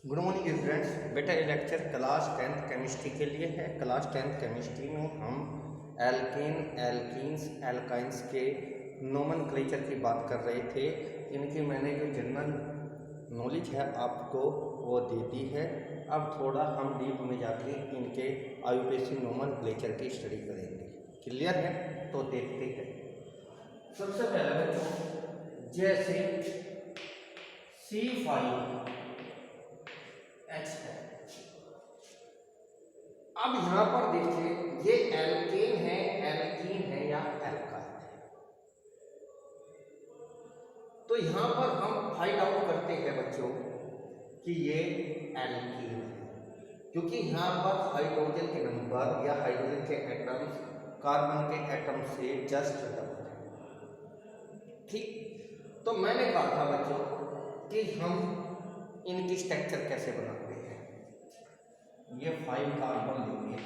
Good morning students. बेटा ये lecture class 10th chemistry के लिए है। क्लास 10th केमिस्ट्री में हम एल्केन, एल्कीन्स, एल्काइंस के नोमेनक्लेचर की बात कर रहे थे। इनकी मैंने जो जनरल नॉलेज है आपको वो दे दी है। अब थोड़ा हम डीप में जाके इनके आयुपेसी नोमेनक्लेचर की स्टडी करेंगे। क्लियर है? तो देखते हैं। सबसे पहले बच्चों, जैसे C5H है। अब यहां पर देखिए, ये एल्केन है, एल्कीन है या एल्काइन है। तो यहां पर हम फाइंड आउट करते हैं बच्चों कि ये एल्कीन है, क्योंकि यहां पर हाइड्रोजन के नंबर या हाइड्रोजन के एटम्स कार्बन के एटम से जस्ट डबल है। ठीक, तो मैंने कहा था बच्चों कि हम इनकी स्ट्रक्चर कैसे बनाते हैं। ये 5 कार्बन लेंगे,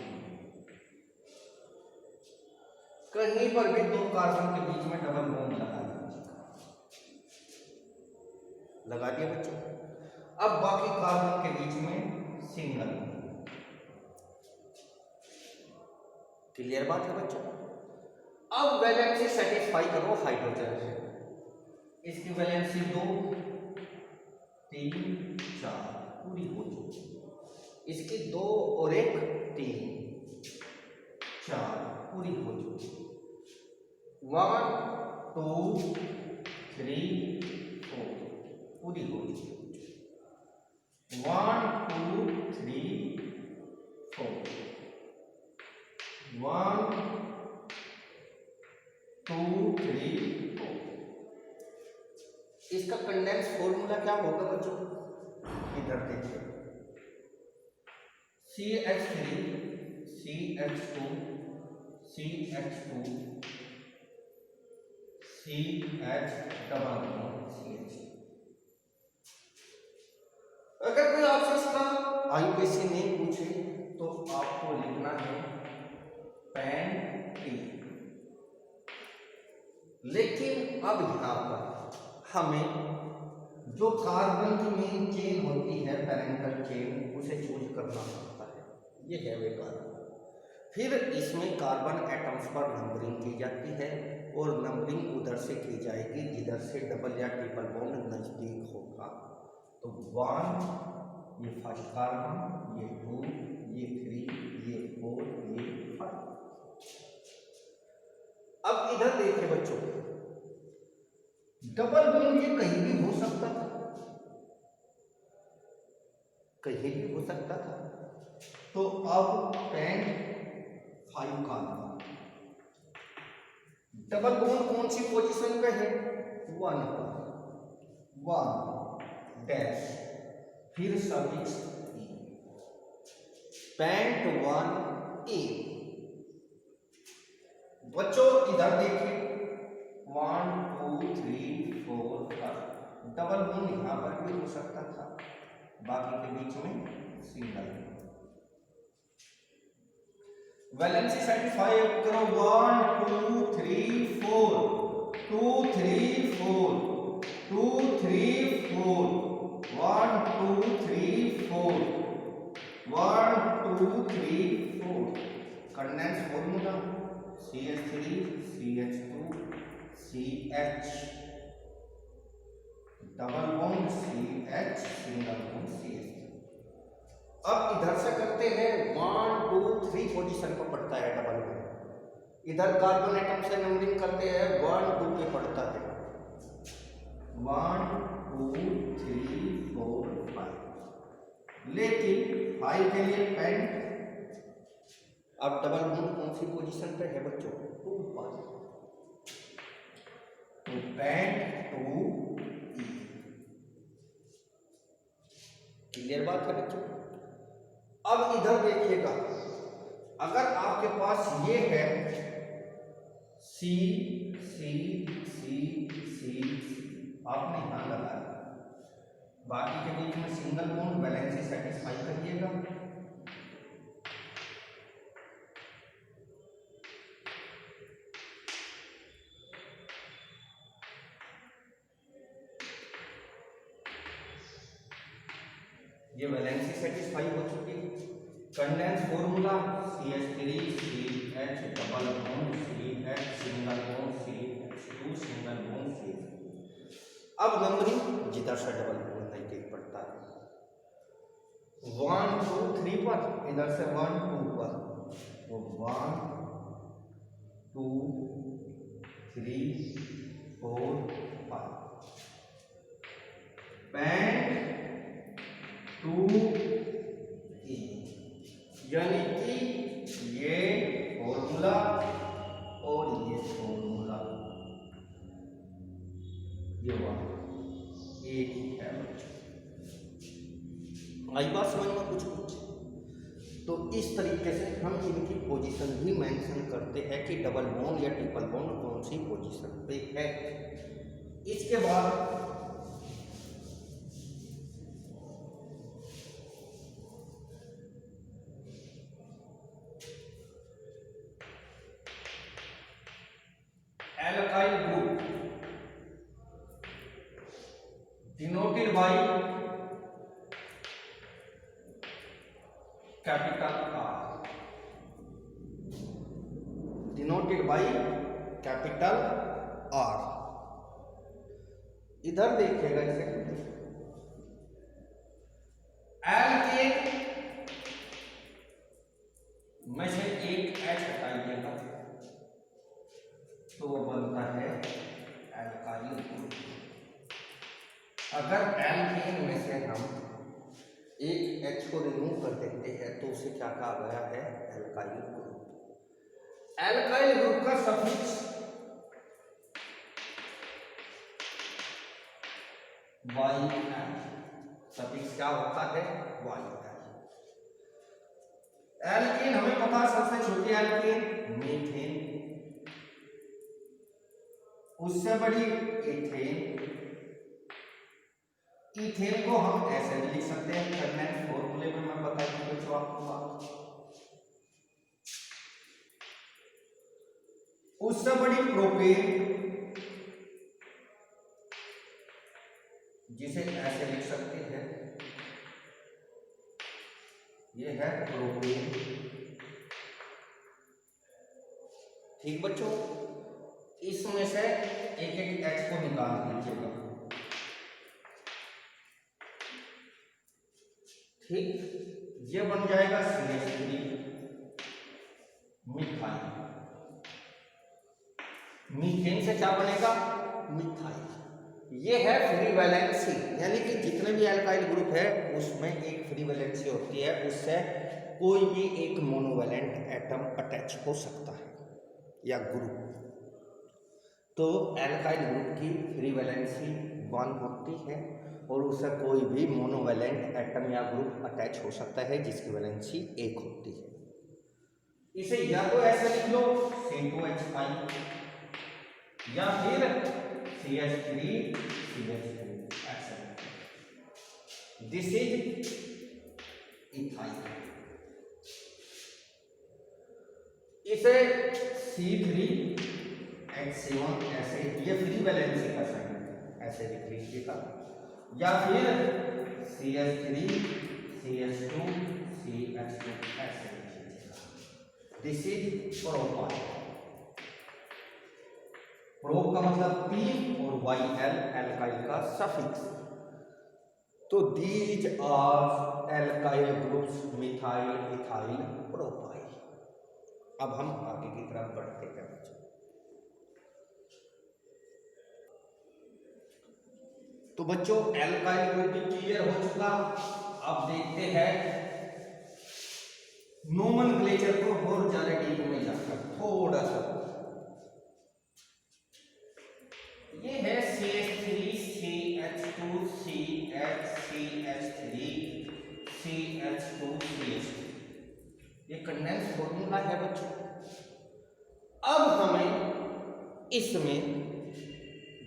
कहीं पर भी 2 कार्बन के बीच में डबल बॉन्ड लगा दिया बच्चों। अब बाकी कार्बन के बीच में सिंगल। क्लियर बात है बच्चों? अब वैलेंसी सेटिस्फाई करो हाइड्रोजन से। इसकी वैलेंसी 2 3 4 पूरी हो चुकी। इसकी 2 और 1 3 4 पूरी हो चुकी। 1 2 3 4 पूरी हो चुकी। 1 2 3 4 1 2 3 4। इसका कंडेंस फॉर्मूला क्या होगा बच्चों? इधर देखिए, CH3 CH2 CH2 CH double CH। अगर कोई आपसे इसका आयुपेसी नहीं पूछे तो आपको लिखना है पेंटी। लेकिन अब यहां पर हमें जो कार्बन की मेन चेन होती है, पैरेंटल चेन, उसे चूज करना पड़ता है। ये है वे कार्बन। फिर इसमें कार्बन एटम्स पर नंबरिंग की जाती है और नंबरिंग उधर से की जाएगी जिधर से डबल या ट्रिपल बॉन्ड नजदीक होगा। तो 1 ये फर्स्ट कार्बन, ये 2 ये 3 ये 4 ये 5। अब इधर देखिए बच्चों, डबल बॉन्ड ये कहीं भी हो सकता था, कहीं भी हो सकता था। तो अब पेंट 5 कार्बन, डबल बॉन्ड कौन सी पोजीशन पे है? 1 पर, 1 डैश, फिर सफिक्स ई, पेंट 1 ए। बच्चों इधर देखिए, 1 2 3 4 5। डबल बॉन्ड यहां पर भी हो सकता था, बाकी के बीच में सिंगल। वैलेंसी सेटिस्फाई करो। 1 2 3 4 2 3 4 2 3 4 1 2 3 4 1 2 3 4। Condense formula CH3 CH2 CH double bond CH single bond CH। अब इधर से करते हैं, 1 2 3 पोजीशन पर पड़ता है डबल बॉन्ड। इधर कार्बन एटम से नंबरिंग करते हैं, 1 2 पे पड़ता है, 1 2 3 4 5। लेकिन 5 के लिए पेंट। अब डबल बॉन्ड कौन सी पोजीशन पे है बच्चों? 2 पर। तो पेंट 2 E। क्लियर बात है बच्चों? अब इधर देखिएगा, अगर आपके पास ये है C C C C, आपने यहां लगाया, बाकी के बीच में सिंगल बॉन्ड, वैलेंसी सेटिस्फाई करिएगा। ये वैलेंसी सेटिस्फाई हो चुकी है। Condense formula CH3CH double bond CH single bond CH2 single bond CH। अब नंबरिंग जिधर से डबल बॉन्ड नजदीक पड़ता है 1 2 3 पर, इधर से 1 2 पर, तो 1 2 3 4 5 बैंड 2 यानी कि ये फॉर्मूला और ये फॉर्मूला ये एक ही है। आई बात समझ में कुछ? तो इस तरीके से हम इनकी पोजीशन भी मेंशन करते हैं कि डबल बॉन्ड या ट्रिपल बॉन्ड कौन सी पोजीशन पे है। इसके बाद alkyl group denoted by capital R, denoted by capital R। इधर देखिएगा इसे एल्केन में से एक H हटाइएगा तो वो बनता है एल्काइल ग्रुप। अगर एल्केन में से हम एक H को रिमूव कर देते हैं तो उसे क्या कहा गया है? Alkyl group. एल्काइल ग्रुप का सफिक्स YL, सफिक्स क्या होता है? YL। एल्केन हमें पता है सबसे छोटी एल्केन मीथेन, उससे बड़ी इथेन। इथेन को हम ऐसे भी लिख सकते हैं, कंडेंस फॉर्मूले में मैं बताइए बच्चों आपको बात। उससे बड़ी प्रोपेन, जिसे ऐसे लिख सकते हैं, ये है प्रोपेन। ठीक बच्चों, इसमें से एक एक H को निकाल दीजिएगा। ठीक, ये बन जाएगा CH3 मिथाइल। मीथेन से क्या बनेगा? मिथाइल। ये है फ्री वैलेंसी, यानी कि जितने भी एल्काइल ग्रुप है उसमें एक फ्री वैलेंसी होती है, उससे कोई भी एक मोनोवैलेंट एटम अटैच हो सकता है या ग्रुप। तो एल्काइल ग्रुप की फ्री वैलेंसी 1 होती है और उससे कोई भी मोनोवैलेंट एटम या ग्रुप अटैच हो सकता है जिसकी वैलेंसी 1 होती है। इसे या तो ऐसे लिख लो C2H5 या फिर CH3 ऐसे। This is ethyl. इसे C3H7 ऐसे, ये फ्री वैलेंसी का साइन है, ऐसे लिख लीजिएगा। या फिर CH3 CH2 CH2 ऐसे लिख लीजिएगा। This is propyl. प्रो का मतलब 3 और YL एल्काइल का सफिक्स। तो these are alkyl groups methyl ethyl propyl. अब हम आगे की तरफ बढ़ते हैं बच्चों। तो बच्चों एल्काइल ग्रुप भी क्लियर हो चुका। अब देखते हैं नोमेनक्लेचर को और ज्यादा डीप में जाकर थोड़ा सा। ये है CH3 CH2 CH CH3 CH2 CH2, ये कंडेंस फॉर्मूला है बच्चों। अब हमें इसमें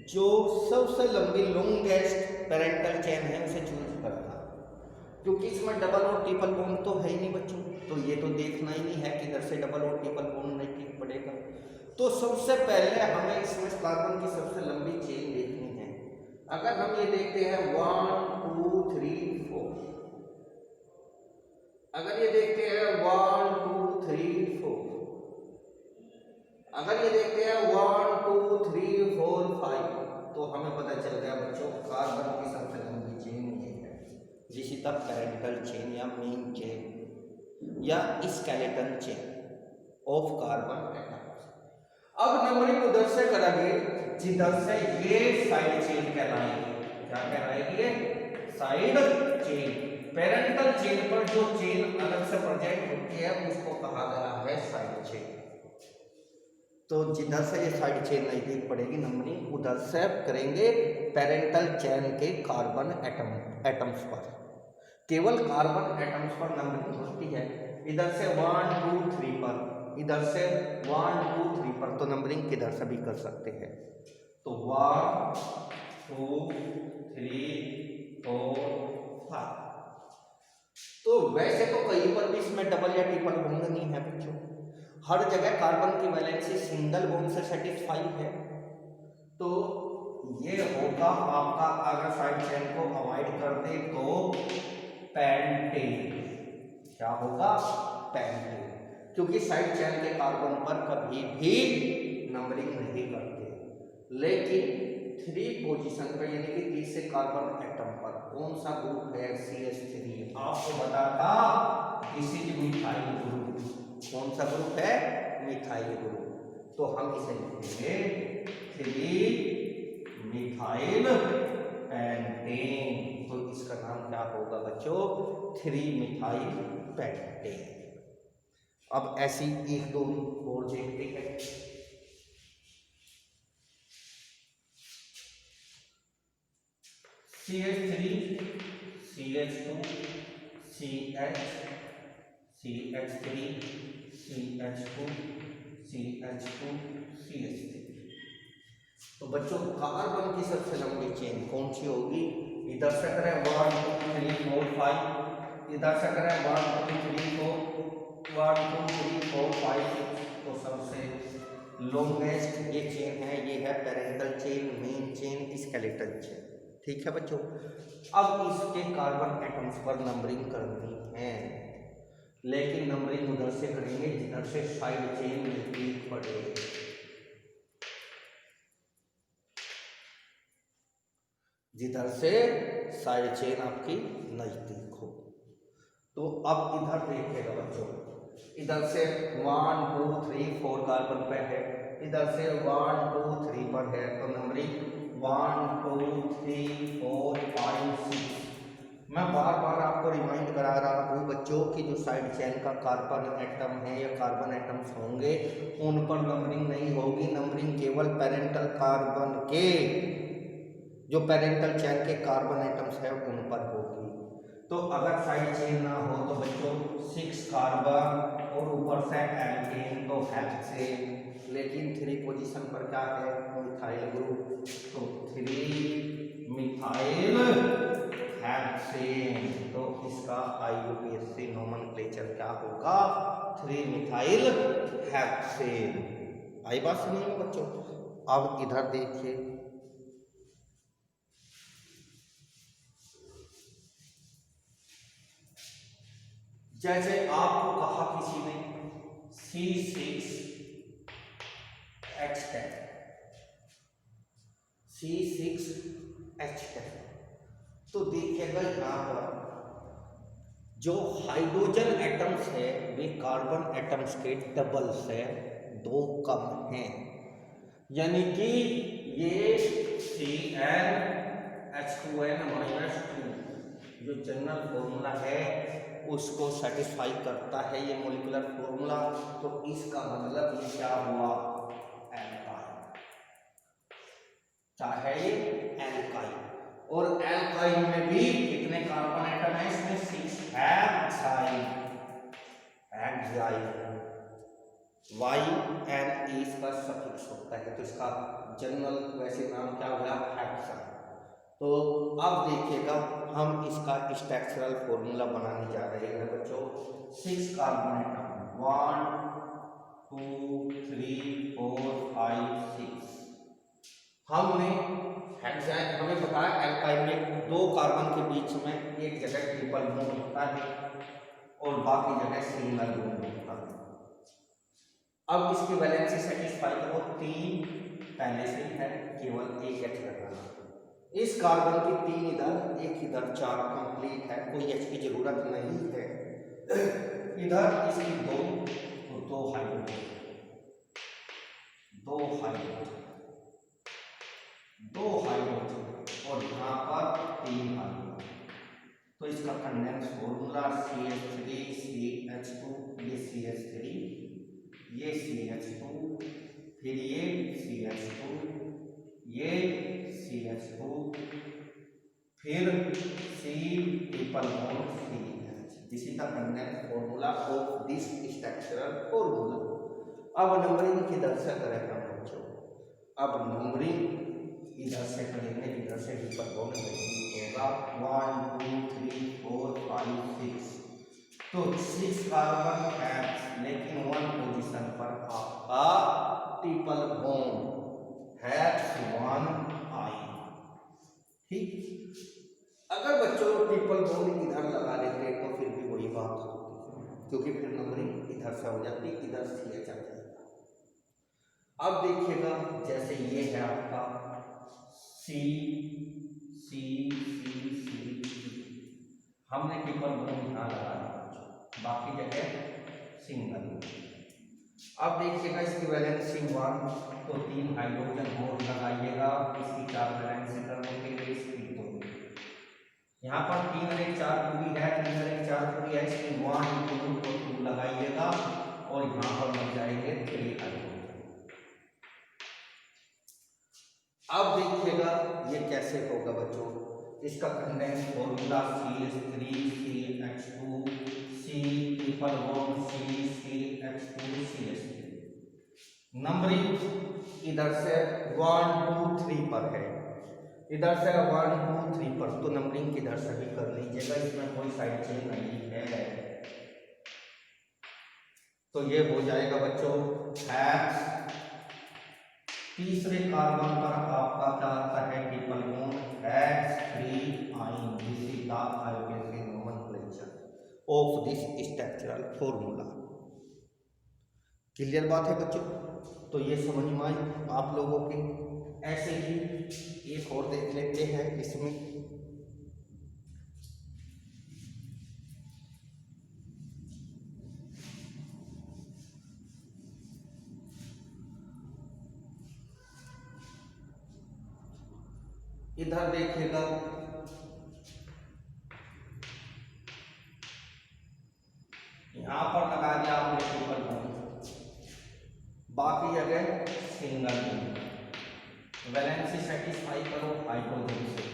जो सबसे लंबी लॉन्गेस्ट पैरेंटल चेन है उसे चूज करना, क्योंकि इसमें डबल और ट्रिपल बॉन्ड तो है ही नहीं बच्चों, तो ये तो देखना ही नहीं है कि इधर से डबल और ट्रिपल बॉन्ड नहीं पड़ेगा। तो सबसे पहले हमें इसमें कार्बन की सबसे लंबी चेन देखनी है। अगर हम ये देखते हैं 1 2 3 4, अगर ये देखते हैं 1 2 3 4, अगर ये देखते हैं 1 2 3 4 5, तो हमें पता चल गया बच्चों कार्बन की सबसे लंबी चेन ये है, जिसे तब पैरेंटल चेन या मेन चेन या skeleton chain of carbon atoms. अब नंबरिंग उधर से करेंगे जिधर से ये साइड चेन कहलाएगी। क्या कहलाएगी? ये साइड चेन। पैरेंटल चेन पर जो चेन अलग से प्रेजेंट होती है उसको कहा गया है साइड चेन। तो जिधर से ये साइड चेन नजदीक पड़ेगी नंबरिंग उधर से करेंगे पैरेंटल चेन के कार्बन एटम्स पर। केवल कार्बन एटम्स पर नंबरिंग होती है। इधर से 1 2 3 पर, इधर से 1 2 3 पर, तो नंबरिंग किधर से भी कर सकते हैं। तो 1 2 3 4 5। तो वैसे तो कहीं पर भी इसमें डबल या ट्रिपल बॉन्ड नहीं है बच्चों, हर जगह कार्बन की वैलेंसी सिंगल बॉन्ड से सेटिस्फाई है। तो ये होगा आपका, अगर साइड चेन को अवॉइड कर दे तो पेंटेन। क्या होगा? पेंटेन। क्योंकि साइड चेन के कार्बन पर कभी भी नंबरिंग नहीं करते, लेकिन 3 पोजीशन पर यानी कि तीसरे कार्बन एटम पर कौन सा ग्रुप है? CH3। आपको बताता दिस इज मिथाइल ग्रुप। कौन सा ग्रुप है? Methyl group. तो हम इसे लिखेंगे 3 मिथाइल पेंटेन। तो इसका नाम क्या होगा बच्चों? 3 मिथाइल पेंटेन। अब ऐसी एक दो और देखते हैं। CH3 CH2 CH CH3 CH2 CH2 CH3। तो बच्चों कार्बन की सबसे लंबी चेन कौन सी होगी? इधर से करें 1 2 3 4 5, इधर से करें 1 2 3 4 1 2 3 4 5 6। तो सबसे लॉन्गेस्ट ये चेन है, ये है parental chain, main chain, skeleton chain. ठीक है बच्चों। अब इसके कार्बन एटम्स पर नंबरिंग करनी है, लेकिन नंबरिंग उधर से करेंगे जिधर से साइड चेन नजदीक पड़े। जिधर से साइड चेन आपकी नजदीक हो। तो अब इधर देखिएगा बच्चों, इधर से 1 2 3 4 कार्बन पे है, इधर से 1 2 3 पर है, तो नंबरिंग 1 2 3 4 5 6। मैं बार बार आपको रिमाइंड करा रहा हूँ बच्चों कि जो साइड चेन का कार्बन एटम है या कार्बन एटम्स होंगे उन पर नंबरिंग नहीं होगी। नंबरिंग केवल पैरेंटल कार्बन के, जो पैरेंटल चेन के कार्बन एटम्स है उन पर होगी। तो अगर साइड चेन ना हो तो बच्चों 6 कार्बन और ऊपर से एल्केन तो हेक्सेन, लेकिन 3 पोजीशन पर क्या है? Methyl group. तो 3 मिथाइल हेक्सेन। तो इसका IUPAC नोमेनक्लेचर क्या होगा? 3 मिथाइल हेक्सेन। आई बात समझ में बच्चों? अब इधर देखिए, जैसे आपको कहा किसी ने C6H10, C6H10, तो देखिएगा यहाँ पर जो हाइड्रोजन एटम्स है वे कार्बन एटम्स के डबल से 2 कम हैं, यानी कि ये CnH2n-2 जो जनरल फॉर्मूला है उसको सेटिस्फाई करता है ये मॉलिक्यूलर फॉर्मूला। तो इसका मतलब ये क्या हुआ? एल्काइन। क्या है ये? एल्काइन। और एल्काइन में भी कितने कार्बन एटम है? इसमें 6 हेक्साइन। YN इसका सफिक्स होता है, तो इसका जनरल वैसे नाम क्या हुआ? हेक्साइन। तो अब देखिएगा हम इसका स्ट्रक्चरल फॉर्मूला बनाने जा रहे हैं बच्चों। 6 कार्बन एटम 1 2 3 4 5 6। हमने हेक्साइन, हमें बताया एल्काइन में 2 कार्बन के बीच में एक जगह ट्रिपल बॉन्ड होता है और बाकी जगह सिंगल बॉन्ड होता है। अब इसकी वैलेंसी सेटिस्फाई करो, 3 पहले से ही है, केवल एक H लगाना। इस कार्बन की 3 इधर, एक इधर, 4 कंप्लीट है, कोई H की जरूरत नहीं है। इधर इसकी 2, तो 2 हाइड्रोजन, 2 हाइड्रोजन, 2 हाइड्रोजन, और यहाँ पर 3 हाइड्रोजन। तो इसका कंडेंस फॉर्मूला CH3CH2, ये CH3, ये CH2, फिर ये CH2, ये CH2, फिर C triple bond CH। This is the condense formula of this structural formula. अब नंबरिंग किधर से करेंगे हम बच्चों? अब नंबरिंग इधर से करेंगे, इधर से ट्रिपल बॉन्ड होगा 1 2 3 4 5 6। तो 6 कार्बन है, लेकिन 1 पोजीशन पर आपका ट्रिपल बॉन्ड है 1 I। ठीक, अगर बच्चों ट्रिपल बॉन्ड इधर लगा देते तो फिर भी वही बात होती, क्योंकि फिर नंबरिंग इधर से हो जाती, इधर CH आ जाएगा। अब देखिएगा, जैसे ये है आपका C C C C, हमने ट्रिपल बॉन्ड यहाँ लगा दिया, बाकी जगह सिंगल। अब देखिएगा इसकी वैलेंसी 1, तो 3 हाइड्रोजन बॉन्ड लगाइएगा, इसकी 4 वैलेंसी करने के लिए इसकी 2। यहाँ पर 3 और 1 4 पूरी है, 3 और 1 4 पूरी है, इसकी 1 2 तो 2 लगाइएगा, और यहाँ पर लग जाएंगे 3 हाइड्रोजन। अब देखिएगा ये कैसे होगा बच्चों, इसका condense formula CH3CH2 C triple bond CH2 CH3। Numbering इधर से 1 2 3 पर है, इधर से 1 2 3 पर, तो नंबरिंग किधर से भी कर लीजिएगा, इसमें कोई साइड चेन नहीं है। तो ये हो जाएगा बच्चों हैश। तीसरे कार्बन पर आपका क्या आता है, triple bond H3 this is the आयोडेसिस nomenclature of this structural formula. Clear बात है बच्चों? तो ये समझ में आई आप लोगों के। ऐसे ही एक और देख लेते हैं इसमें, इधर देखिएगा यहां पर लगा दिया आपने ट्रिपल बॉन्ड, बाकी जगह सिंगल बॉन्ड। वैलेंसी सेटिस्फाई करो हाइड्रोजन से।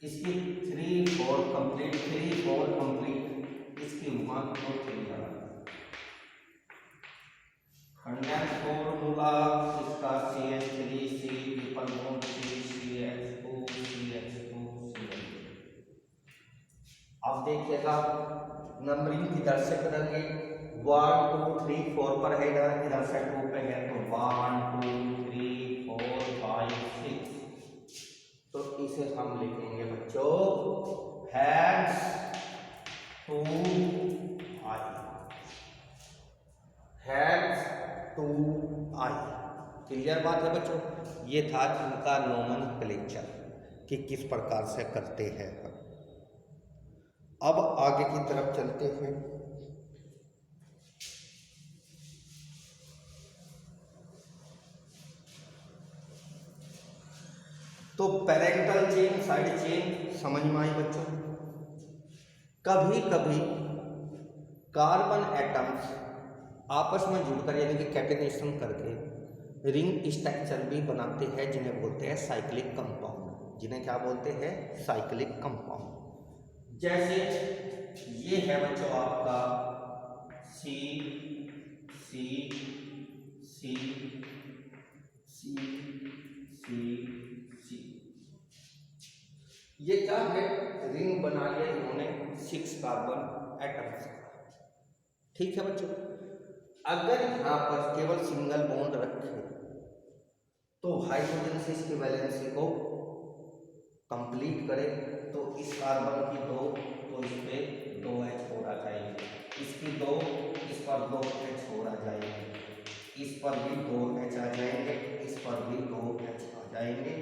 इसकी 3 4 कंप्लीट, 3 4 कंप्लीट, इसकी 1 2 3 लगा। कंडेंस फॉर्मूला इसका CH3C triple bond CH2 CH2 CH। अब देखिएगा नंबरिंग किधर से करेंगे, 1 2 3 4 पर है, इधर से 2 पे है, तो 1 2 3 4 5 6। तो इसे हम लिखेंगे बच्चों hash 2 I, hash 2 I। Clear बात है बच्चों? ये था इनका नोमेनक्लेचर कि किस प्रकार से करते हैं। अब आगे की तरफ चलते हैं। तो पैरेंटल चेन, साइड चेन समझ में आई बच्चों? कभी कभी कार्बन एटम्स आपस में जुड़कर यानी कि कैटेनेशन करके रिंग स्ट्रक्चर भी बनाते हैं, जिन्हें बोलते हैं साइक्लिक कंपाउंड। जिन्हें क्या बोलते हैं? Cyclic compound. जैसे ये है बच्चों आपका C C C C C C। ये क्या है? रिंग बना लिया इन्होंने 6 कार्बन एटम्स। ठीक है बच्चों, अगर यहाँ पर केवल सिंगल बॉन्ड रखे तो हाइड्रोजन से इसकी वैलेंसी को कंप्लीट करें तो इस कार्बन की 2 तो इस पे 2H और आ जाएगी, इसकी 2 इस पर 2H और आ जाएगी, इस पर भी 2H आ जाएंगे, इस पर भी 2H आ जाएंगे,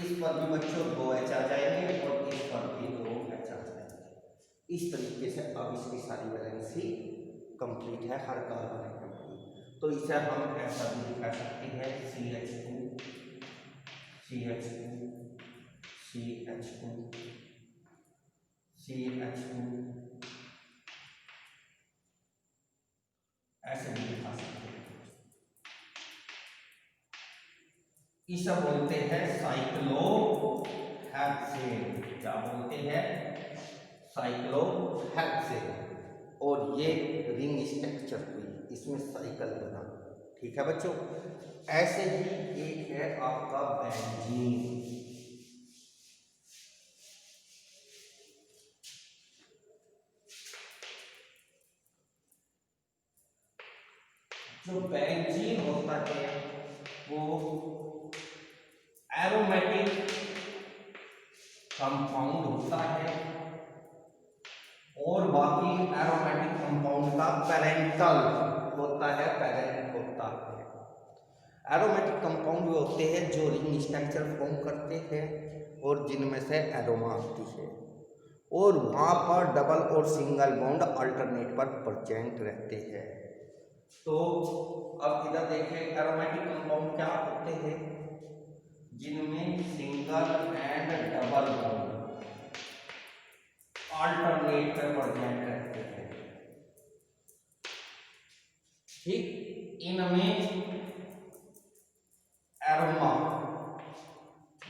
इस पर भी बच्चों 2H आ जाएंगे और इस पर भी 2H आ जाएंगे। इस तरीके से अब इसकी सारी वैलेंसी कंप्लीट है, हर कार्बन है कंप्लीट। तो इसे हम ऐसा भी दिखा सकते हैं CH2 CH2 CH2 CH2 ऐसे भी दिखा सकते हैं। इसे बोलते हैं साइक्लोहेक्सेन। क्या बोलते हैं? साइक्लोहेक्सेन। और ये रिंग स्ट्रक्चर हुई, इसमें साइकिल बना। ठीक है बच्चों। ऐसे ही एक है आपका बेंजीन। जो बेंजीन होता है वो एरोमेटिक कंपाउंड होता है और बाकी एरोमेटिक कंपाउंड का पैरेंटल होता है, पैरेंट होता है। एरोमेटिक कंपाउंड वो होते हैं जो रिंग स्ट्रक्चर फॉर्म करते हैं और जिनमें से एरोमा आती है और वहाँ पर डबल और सिंगल बॉन्ड अल्टरनेट पर प्रेजेंट रहते हैं। तो अब इधर देखें, एरोमेटिक कंपाउंड क्या होते हैं? जिनमें single and double bond alternate पर प्रेजेंट रहते हैं। ठीक, इनमें एरोमा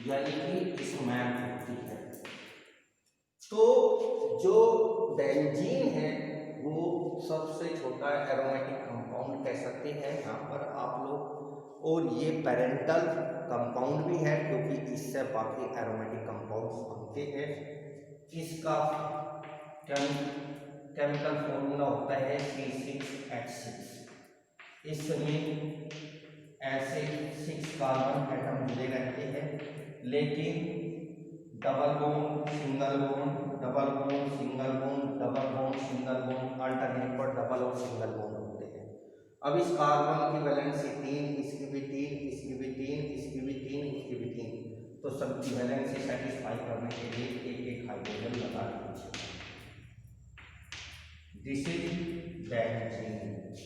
यानी कि स्मैक होती है। तो जो बेंजीन है वो सबसे छोटा एरोमेटिक कंपाउंड कह सकते हैं यहाँ पर आप लोग। और ये पैरेंटल कंपाउंड भी है क्योंकि इससे बाकी एरोमेटिक कंपाउंड्स बनते हैं। इसका केमिकल फॉर्मूला होता है C6H6। इसमें ऐसे 6 कार्बन एटम जुड़े रहते हैं, लेकिन double bond single bond, double bond single bond, double bond single bond, alternate पर डबल और सिंगल बॉन्ड होते हैं। अब इस कार्बन की वैलेंसी 3, इसकी भी 3, इसकी भी 3, इसकी भी 3, इसकी भी 3। तो सबकी वैलेंसी सेटिस्फाई करने के लिए एक एक हाइड्रोजन लगा दीजिए। This is benzene.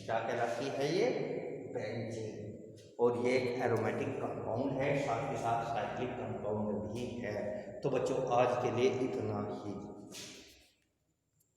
क्या कहलाती है ये? बेंजीन। और ये एक एरोमेटिक कंपाउंड है, साथ ही साथ साइक्लिक कंपाउंड भी है। तो बच्चों आज के लिए इतना ही।